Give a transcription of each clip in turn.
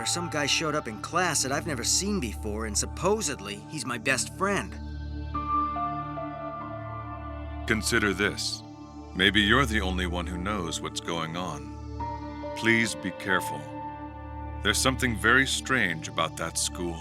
some guy showed up in class that I've never seen before, and supposedly he's my best friend. Consider this. Maybe you're the only one who knows what's going on. Please be careful. There's something very strange about that school.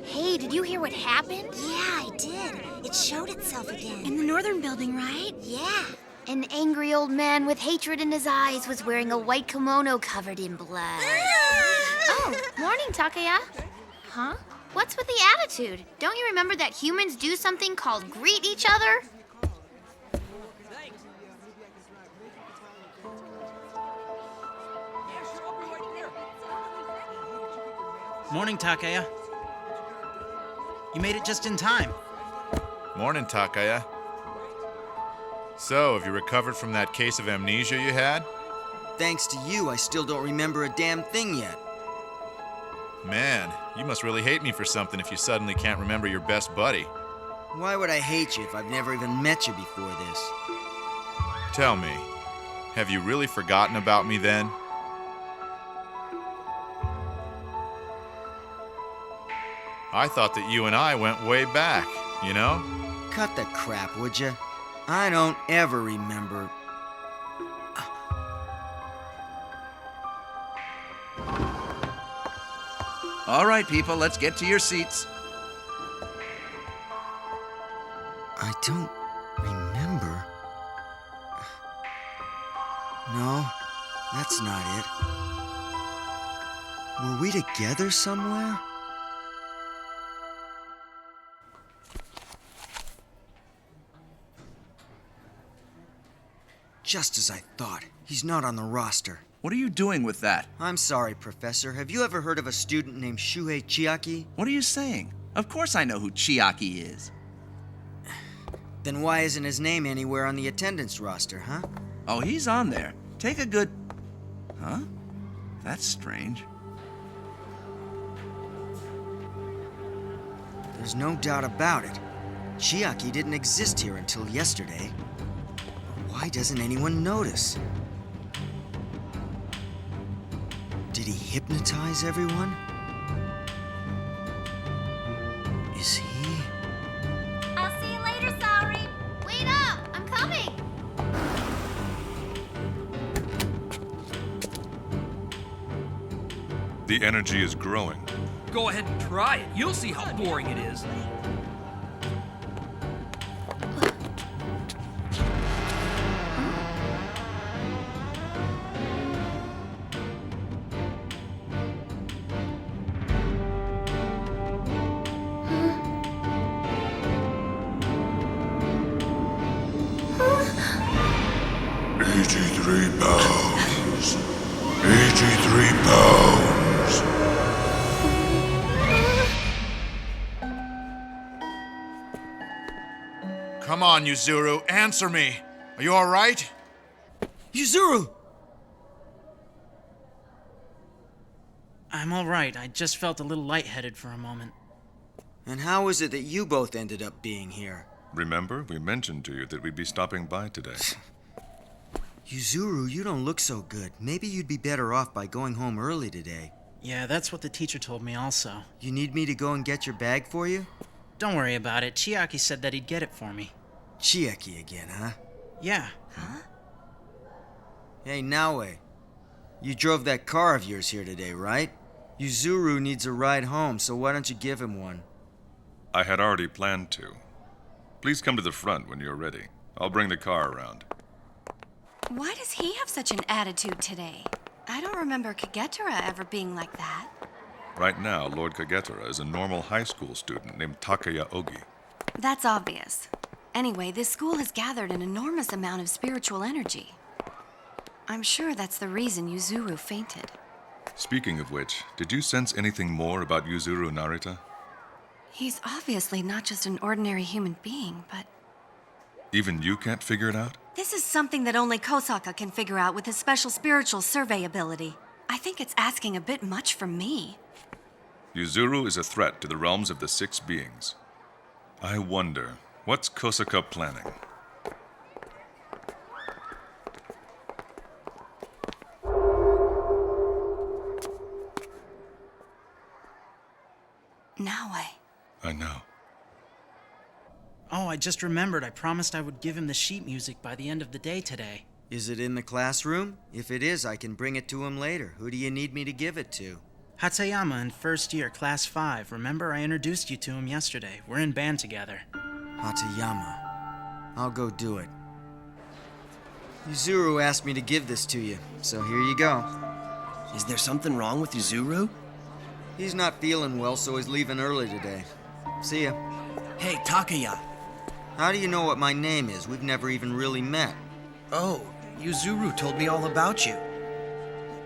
Hey, did you hear what happened? Yeah, I did. It showed itself again. In the northern building, right? Yeah. An angry old man with hatred in his eyes was wearing a white kimono covered in blood. Oh, morning, Takaya. Huh? What's with the attitude? Don't you remember that humans do something called greet each other? Morning, Takaya. You made it just in time. Morning, Takaya. So, have you recovered from that case of amnesia you had? Thanks to you, I still don't remember a damn thing yet. Man, you must really hate me for something if you suddenly can't remember your best buddy. Why would I hate you if I've never even met you before this? Tell me, have you really forgotten about me then? I thought that you and I went way back, you know? Cut the crap, would you? I don't ever remember. All right, people, let's get to your seats. I don't remember. No, that's not it. Were we together somewhere? Just as I thought. He's not on the roster. What are you doing with that? I'm sorry, Professor. Have you ever heard of a student named Shuhei Chiaki? What are you saying? Of course I know who Chiaki is. Then why isn't his name anywhere on the attendance roster, huh? Oh, he's on there. Take a good... Huh? That's strange. There's no doubt about it. Chiaki didn't exist here until yesterday. Why doesn't anyone notice? Did he hypnotize everyone? Is he? I'll see you later, Saori. Wait up! I'm coming! The energy is growing. Go ahead and try it. You'll see how boring it is. £83. £83. Come on, Yuzuru, answer me. Are you all right? Yuzuru! I'm all right. I just felt a little lightheaded for a moment. And how is it that you both ended up being here? Remember, we mentioned to you that we'd be stopping by today. Yuzuru, you don't look so good. Maybe you'd be better off by going home early today. Yeah, that's what the teacher told me also. You need me to go and get your bag for you? Don't worry about it. Chiaki said that he'd get it for me. Chiaki again, huh? Yeah. Huh? Hey, Naue. You drove that car of yours here today, right? Yuzuru needs a ride home, so why don't you give him one? I had already planned to. Please come to the front when you're ready. I'll bring the car around. Why does he have such an attitude today? I don't remember Kagetera ever being like that. Right now, Lord Kagetera is a normal high school student named Takaya Ogi. That's obvious. Anyway, this school has gathered an enormous amount of spiritual energy. I'm sure that's the reason Yuzuru fainted. Speaking of which, did you sense anything more about Yuzuru Narita? He's obviously not just an ordinary human being, but... Even you can't figure it out? This is something that only Kosaka can figure out with his special spiritual survey ability. I think it's asking a bit much from me. Yuzuru is a threat to the realms of the six beings. I wonder, What's Kosaka planning? Naue. I know. Oh, I just remembered I promised I would give him the sheet music by the end of the day today. Is it in the classroom? If it is, I can bring it to him later. Who do you need me to give it to? Hatsuyama in first year, class 5. Remember, I introduced you to him yesterday. We're in band together. Hatayama. I'll go do it. Yuzuru asked me to give this to you, so here you go. Is there something wrong with Yuzuru? He's not feeling well, so he's leaving early today. See ya. Hey, Takaya. How do you know what my name is? We've never even really met. Oh, Yuzuru told me all about you.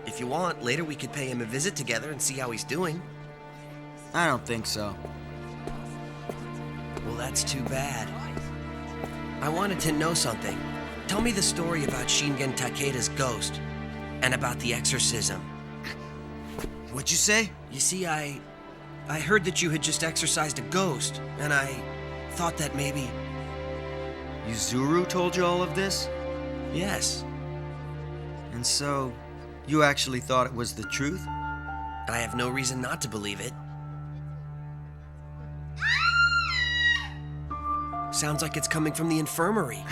If you want, later we could pay him a visit together and see how he's doing. I don't think so. Well, that's too bad. I wanted to know something. Tell me the story about Shingen Takeda's ghost, and about the exorcism. What'd you say? You see, I heard that you had just exorcised a ghost, and I thought that maybe... Yuzuru told you all of this? Yes. And so, you actually thought it was the truth? I have no reason not to believe it. Sounds like it's coming from the infirmary.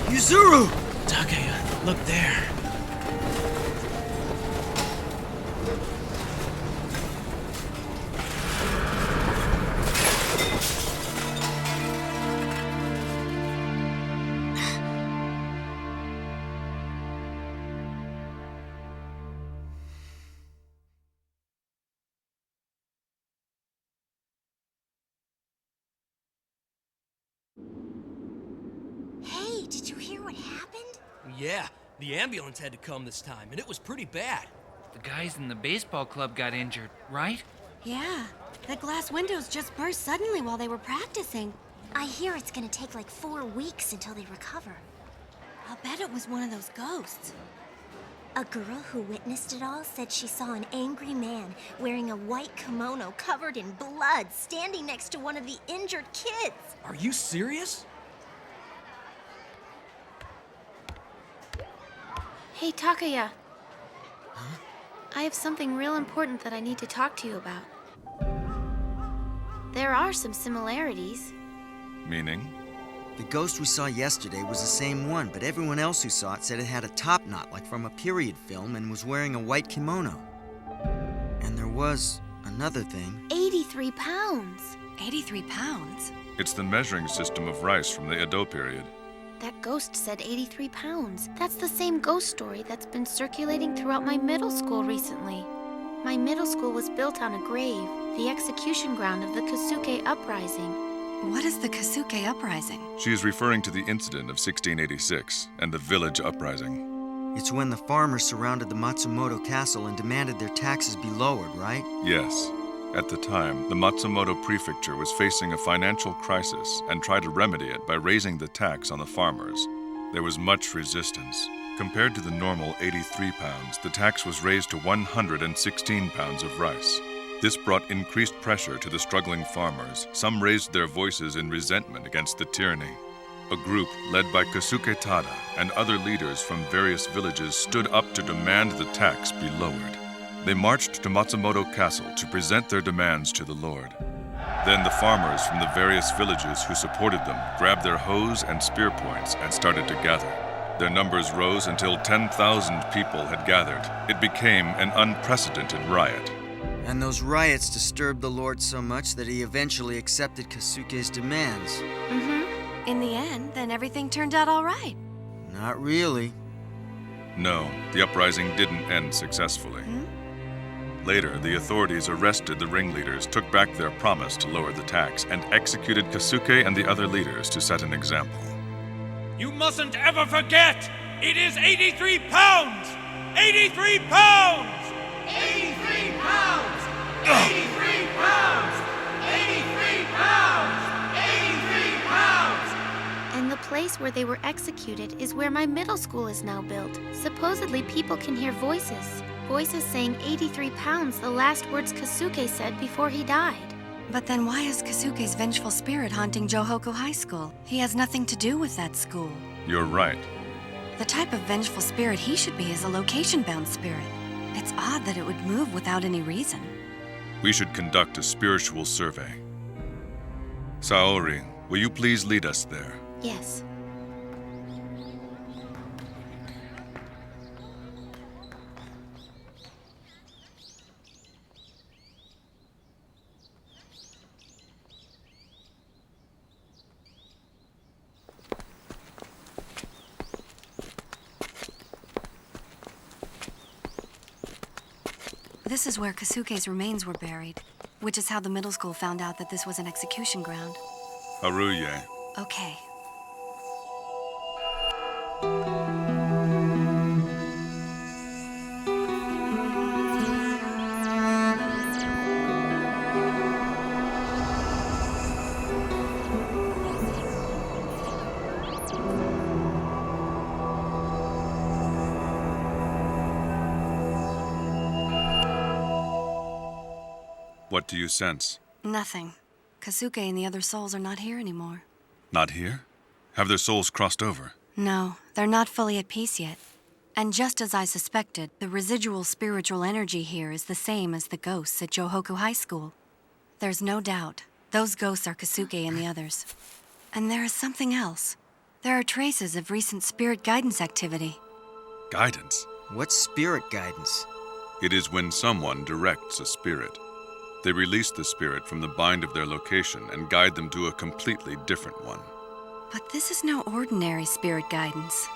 Yuzuru! Takaya, look there. Hey, did you hear what happened? Yeah, the ambulance had to come this time, and it was pretty bad. The guys in the baseball club got injured, right? Yeah, the glass windows just burst suddenly while they were practicing. I hear it's gonna take like 4 weeks until they recover. I'll bet it was one of those ghosts. A girl who witnessed it all said she saw an angry man wearing a white kimono covered in blood standing next to one of the injured kids. Are you serious? Hey, Takaya. Huh? I have something real important that I need to talk to you about. There are some similarities. Meaning? The ghost we saw yesterday was the same one, but everyone else who saw it said it had a top knot like from a period film and was wearing a white kimono. And there was another thing. 83 pounds. 83 pounds? It's the measuring system of rice from the Edo period. That ghost said 83 pounds. That's the same ghost story that's been circulating throughout my middle school recently. My middle school was built on a grave, the execution ground of the Kasuke Uprising. What is the Kasuke Uprising? She is referring to the incident of 1686 and the village uprising. It's when the farmers surrounded the Matsumoto castle and demanded their taxes be lowered, right? Yes. At the time, the Matsumoto prefecture was facing a financial crisis and tried to remedy it by raising the tax on the farmers. There was much resistance. Compared to the normal 83 pounds, the tax was raised to 116 pounds of rice. This brought increased pressure to the struggling farmers. Some raised their voices in resentment against the tyranny. A group led by Kasuke Tada and other leaders from various villages stood up to demand the tax be lowered. They marched to Matsumoto Castle to present their demands to the Lord. Then the farmers from the various villages who supported them grabbed their hoes and spear points and started to gather. Their numbers rose until 10,000 people had gathered. It became an unprecedented riot. And those riots disturbed the Lord so much that he eventually accepted Kasuke's demands. Mm-hmm. In the end, then everything turned out all right. Not really. No, the uprising didn't end successfully. Later, the authorities arrested the ringleaders, took back their promise to lower the tax, and executed Kasuke and the other leaders to set an example. You mustn't ever forget! It is 83 pounds! 83 pounds! 83 pounds! 83 pounds! 83 pounds! 83 pounds! And the place where they were executed is where my middle school is now built. Supposedly, people can hear voices. Voices saying 83 pounds, the last words Kasuke said before he died. But then why is Kasuke's vengeful spirit haunting Johoku High School? He has nothing to do with that school. You're right. The type of vengeful spirit he should be is a location-bound spirit. It's odd that it would move without any reason. We should conduct a spiritual survey. Saori, will you please lead us there? Yes. This is where Kasuke's remains were buried, which is how the middle school found out that this was an execution ground. Haruye. Okay. What do you sense? Nothing. Kasuke and the other souls are not here anymore. Not here? Have their souls crossed over? No, they're not fully at peace yet. And just as I suspected, the residual spiritual energy here is the same as the ghosts at Johoku High School. There's no doubt. Those ghosts are Kasuke and the others. And there is something else. There are traces of recent spirit guidance activity. Guidance? What's spirit guidance? It is when someone directs a spirit. They release the spirit from the bind of their location and guide them to a completely different one. But this is no ordinary spirit guidance.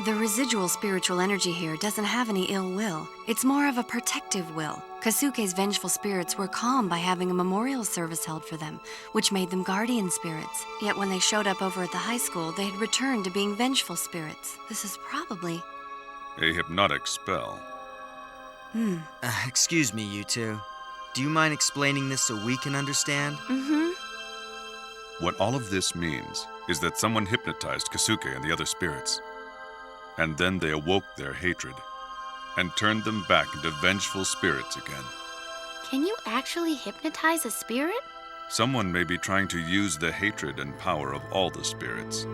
The residual spiritual energy here doesn't have any ill will. It's more of a protective will. Kasuke's vengeful spirits were calmed by having a memorial service held for them, which made them guardian spirits. Yet when they showed up over at the high school, they had returned to being vengeful spirits. This is probably... A hypnotic spell. Excuse me, you two. Do you mind explaining this so we can understand? Mm-hmm. What all of this means is that someone hypnotized Kasuke and the other spirits. And then they awoke their hatred and turned them back into vengeful spirits again. Can you actually hypnotize a spirit? Someone may be trying to use the hatred and power of all the spirits.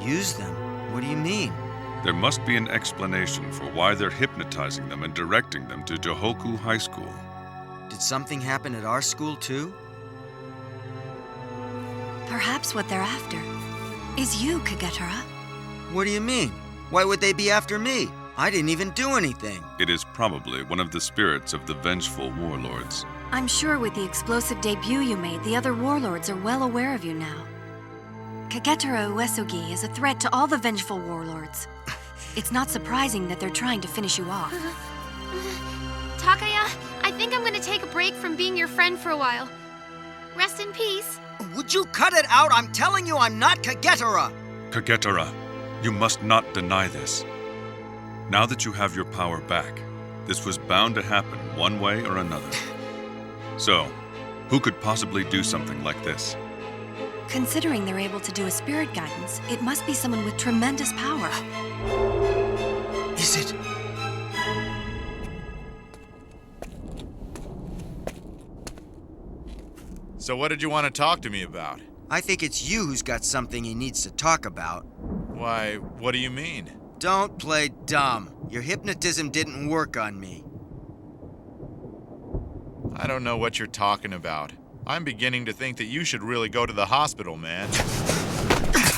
Use them? What do you mean? There must be an explanation for why they're hypnotizing them and directing them to Johoku High School. Did something happen at our school, too? Perhaps what they're after is you, Kagetara. What do you mean? Why would they be after me? I didn't even do anything. It is probably one of the spirits of the vengeful warlords. I'm sure with the explosive debut you made, the other warlords are well aware of you now. Kagetara Uesugi is a threat to all the vengeful warlords. It's not surprising that they're trying to finish you off. Takaya, I think I'm gonna take a break from being your friend for a while. Rest in peace. Would you cut it out? I'm telling you I'm not Kagetara! Kagetara, you must not deny this. Now that you have your power back, this was bound to happen one way or another. So, who could possibly do something like this? Considering they're able to do a spirit guidance, it must be someone with tremendous power. Is it? So what did you want to talk to me about? I think it's you who's got something he needs to talk about. Why, what do you mean? Don't play dumb. Your hypnotism didn't work on me. I don't know what you're talking about. I'm beginning to think that you should really go to the hospital, man.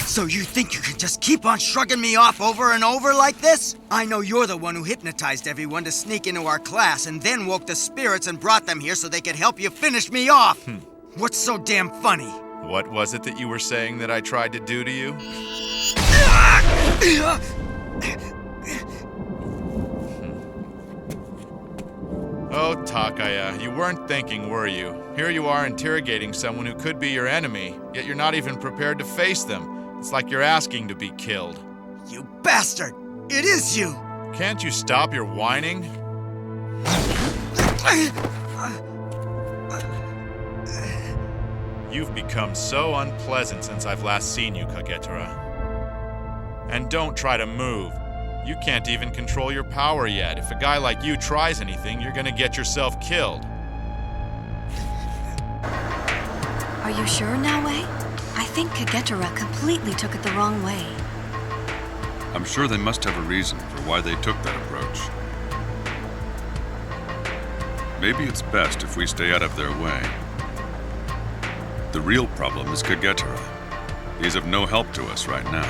So you think you can just keep on shrugging me off over and over like this? I know you're the one who hypnotized everyone to sneak into our class and then woke the spirits and brought them here so they could help you finish me off. What's so damn funny? What was it that you were saying that I tried to do to you? Oh, Takaya, you weren't thinking, were you? Here you are interrogating someone who could be your enemy, yet you're not even prepared to face them. It's like you're asking to be killed. You bastard! It is you! Can't you stop your whining? You've become so unpleasant since I've last seen you, Kagetara. And don't try to move. You can't even control your power yet. If a guy like you tries anything, you're gonna get yourself killed. Are you sure, Naue? I think Kagetara completely took it the wrong way. I'm sure they must have a reason for why they took that approach. Maybe it's best if we stay out of their way. The real problem is Kagetara. He's of no help to us right now.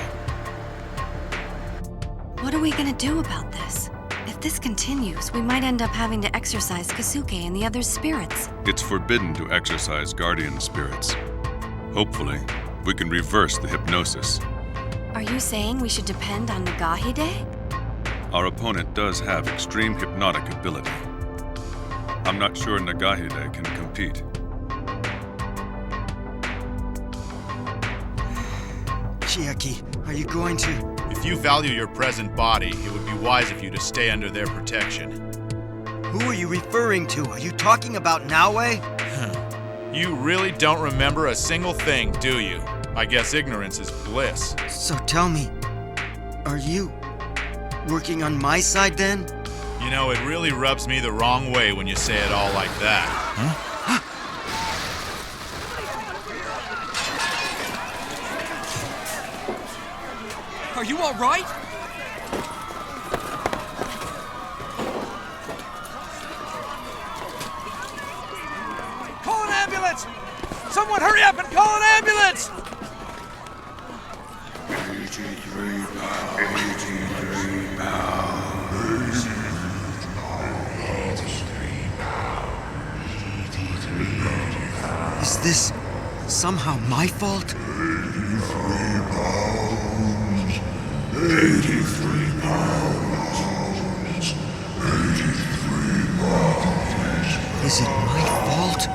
What are we gonna do about this? If this continues, we might end up having to exorcise Kasuke and the other spirits. It's forbidden to exorcise guardian spirits. Hopefully, we can reverse the hypnosis. Are you saying we should depend on Nagahide? Our opponent does have extreme hypnotic ability. I'm not sure Nagahide can compete. Chiaki, are you going to... If you value your present body, it would be wise of you to stay under their protection. Who are you referring to? Are you talking about Naue? You really don't remember a single thing, do you? I guess ignorance is bliss. So tell me, are you working on my side then? You know, it really rubs me the wrong way when you say it all like that. Huh? Are you all right? Call an ambulance! Someone hurry up and call an ambulance! 83 pounds. 83 pounds. 83 pounds. Is this somehow my fault? 83 pounds. 83 pounds. 83 pounds. Is it my fault?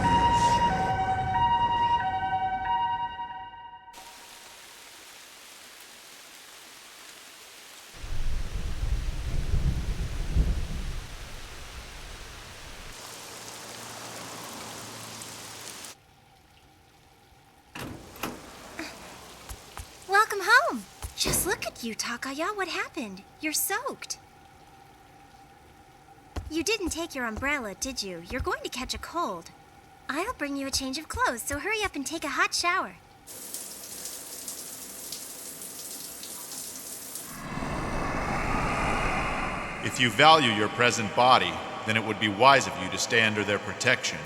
Welcome home. Just look at you, Takaya. What happened? You're soaked. You didn't take your umbrella, did you? You're going to catch a cold. I'll bring you a change of clothes, so hurry up and take a hot shower. If you value your present body, then it would be wise of you to stay under their protection.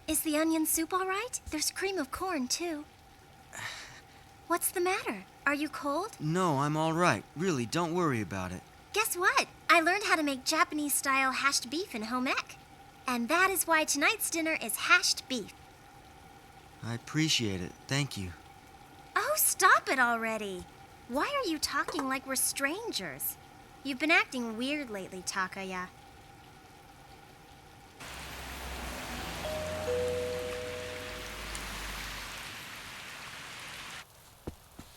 Is the onion soup all right? There's cream of corn, too. What's the matter? Are you cold? No, I'm all right. Really, don't worry about it. Guess what? I learned how to make Japanese-style hashed beef in home ec. And that is why tonight's dinner is hashed beef. I appreciate it. Thank you. Oh, stop it already. Why are you talking like we're strangers? You've been acting weird lately, Takaya.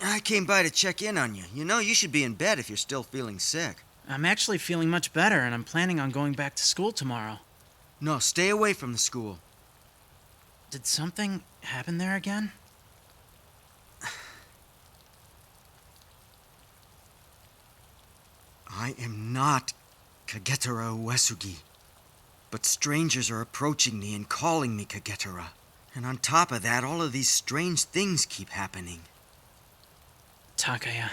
I came by to check in on you. You know, you should be in bed if you're still feeling sick. I'm actually feeling much better, and I'm planning on going back to school tomorrow. No, stay away from the school. Did something happen there again? I am not Kagetara Uesugi. But strangers are approaching me and calling me Kagetara. And on top of that, all of these strange things keep happening. Takaya.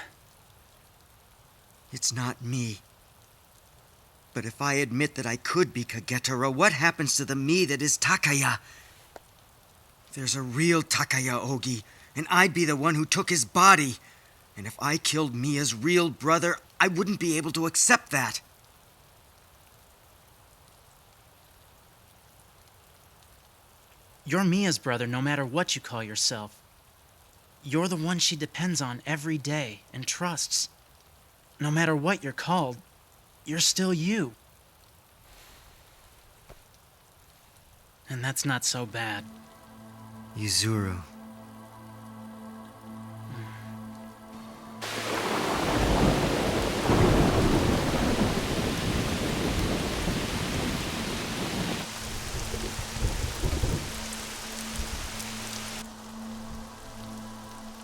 It's not me. But if I admit that I could be Kagetara, what happens to the me that is Takaya? There's a real Takaya Ogi, and I'd be the one who took his body. And if I killed Mia's real brother, I wouldn't be able to accept that. You're Mia's brother no matter what you call yourself. You're the one she depends on every day and trusts. No matter what you're called, you're still you. And that's not so bad. Yuzuru.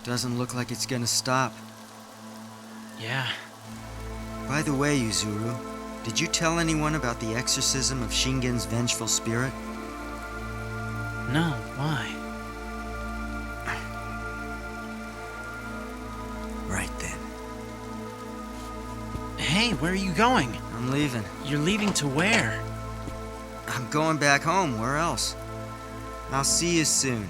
Doesn't look like it's gonna stop. Yeah. By the way, Yuzuru, did you tell anyone about the exorcism of Shingen's vengeful spirit? No, why? Right then. Hey, where are you going? I'm leaving. You're leaving to where? I'm going back home. Where else? I'll see you soon.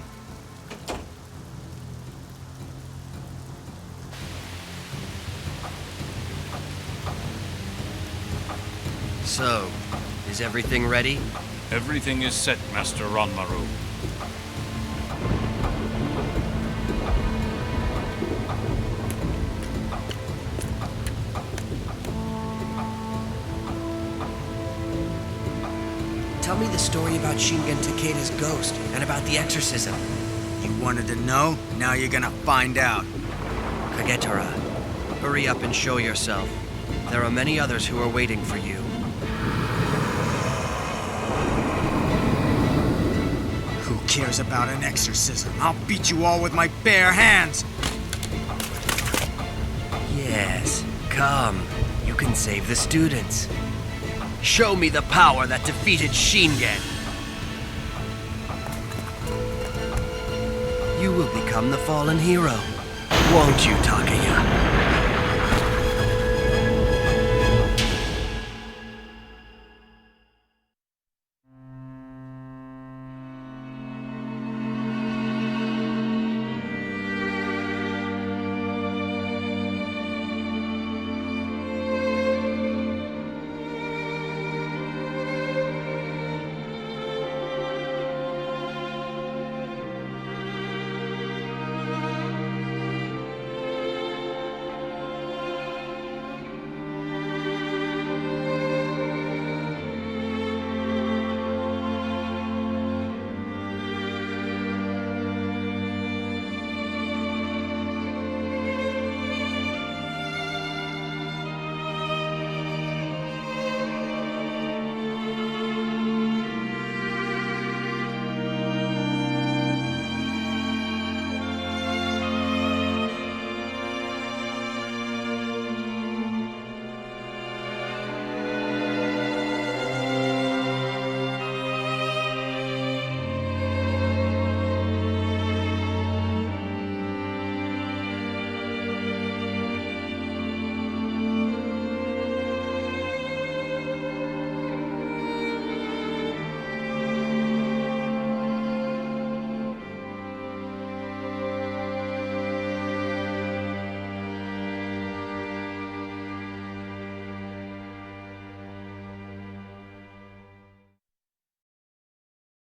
So, is everything ready? Everything is set, Master Ranmaru. Tell me the story about Shingen Takeda's ghost and about the exorcism. You wanted to know? Now you're gonna find out. Kagetara, hurry up and show yourself. There are many others who are waiting for you. Who cares about an exorcism? I'll beat you all with my bare hands! Yes, come. You can save the students. Show me the power that defeated Shingen. You will become the fallen hero, won't you, Takaya?